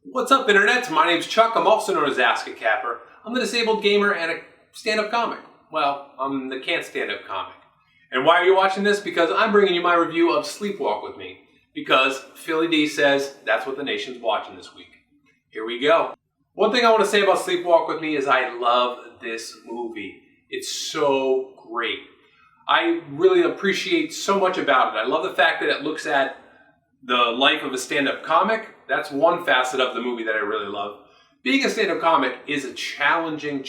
What's up, Internet? My name's Chuck. I'm also known as AskACapper. I'm a disabled gamer and a stand-up comic. Well, I'm the can't stand-up comic. And why are you watching this? Because I'm bringing you my review of Sleepwalk with Me. Because Philly D says that's what the nation's watching this week. Here we go. One thing I want to say about Sleepwalk with Me is I love this movie. It's so great. I really appreciate so much about it. I love the fact that it looks at the life of a stand-up comic. That's one facet of the movie that I really love. Being a stand-up comic is a challenging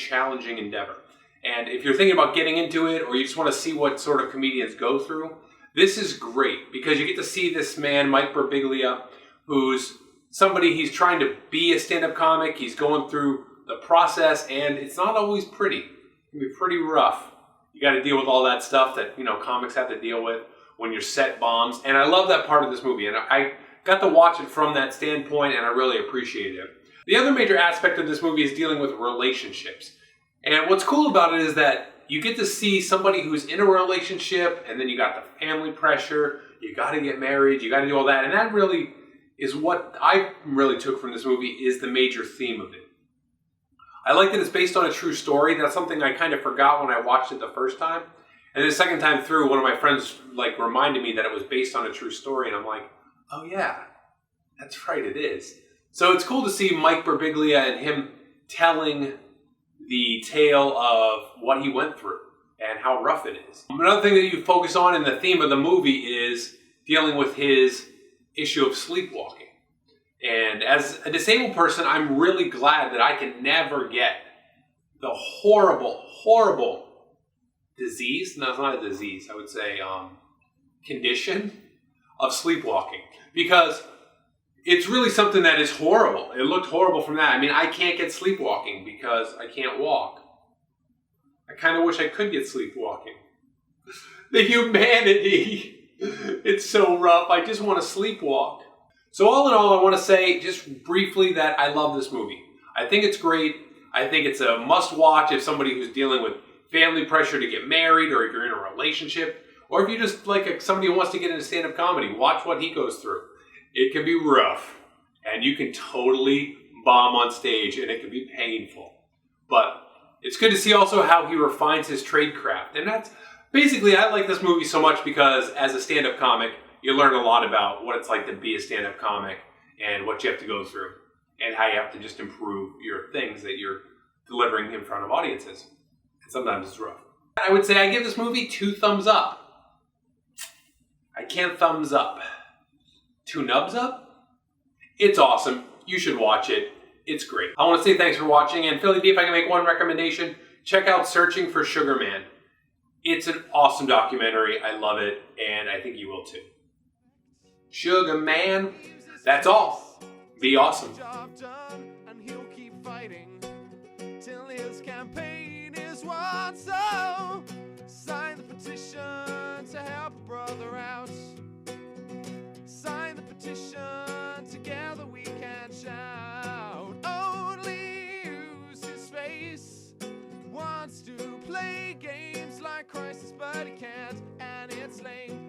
endeavor. And if you're thinking about getting into it, or you just want to see what sort of comedians go through, this is great because you get to see this man, Mike Birbiglia, who's somebody, he's trying to be a stand-up comic. He's going through the process, and it's not always pretty. It can be pretty rough. You got to deal with all that stuff that, comics have to deal with when your set bombs. And I love that part of this movie. And I got to watch it from that standpoint, and I really appreciate it. The other major aspect of this movie is dealing with relationships. And what's cool about it is that you get to see somebody who's in a relationship, and then you got the family pressure, you got to get married, you got to do all that. And that really is what I really took from this movie, is the major theme of it. I like that it's based on a true story. That's something I kind of forgot when I watched it the first time. And the second time through, one of my friends reminded me that it was based on a true story, and I'm like, oh yeah, that's right, it is. So it's cool to see Mike Birbiglia and him telling the tale of what he went through and how rough it is. Another thing that you focus on in the theme of the movie is dealing with his issue of sleepwalking. And as a disabled person, I'm really glad that I can never get the horrible disease, no, it's not a disease, I would say condition of sleepwalking. Because it's really something that is horrible. It looked horrible from that. I mean, I can't get sleepwalking because I can't walk. I kind of wish I could get sleepwalking. The humanity. It's so rough. I just want to sleepwalk. So all in all, I want to say just briefly that I love this movie. I think it's great. I think it's a must-watch if somebody who's dealing with family pressure to get married, or if you're in a relationship, or if you just like somebody who wants to get into stand-up comedy. Watch what he goes through. It can be rough, and you can totally bomb on stage, and it can be painful. But it's good to see also how he refines his trade craft. And that's basically, I like this movie so much because as a stand-up comic, you learn a lot about what it's like to be a stand-up comic and what you have to go through and how you have to just improve your things that you're delivering in front of audiences. And sometimes it's rough. I would say I give this movie 2 thumbs up. I can't thumbs up. 2 nubs up? It's awesome. You should watch it. It's great. I want to say thanks for watching, and Philly D, if I can make one recommendation, check out Searching for Sugar Man. It's an awesome documentary. I love it, and I think you will too. Sugar Man. That's all. Be awesome. And he'll keep fighting till his campaign is won. So sign the petition to help a brother out. Sign the petition, together we can shout. Only use his face. Wants to play games like Crisis, but he can't.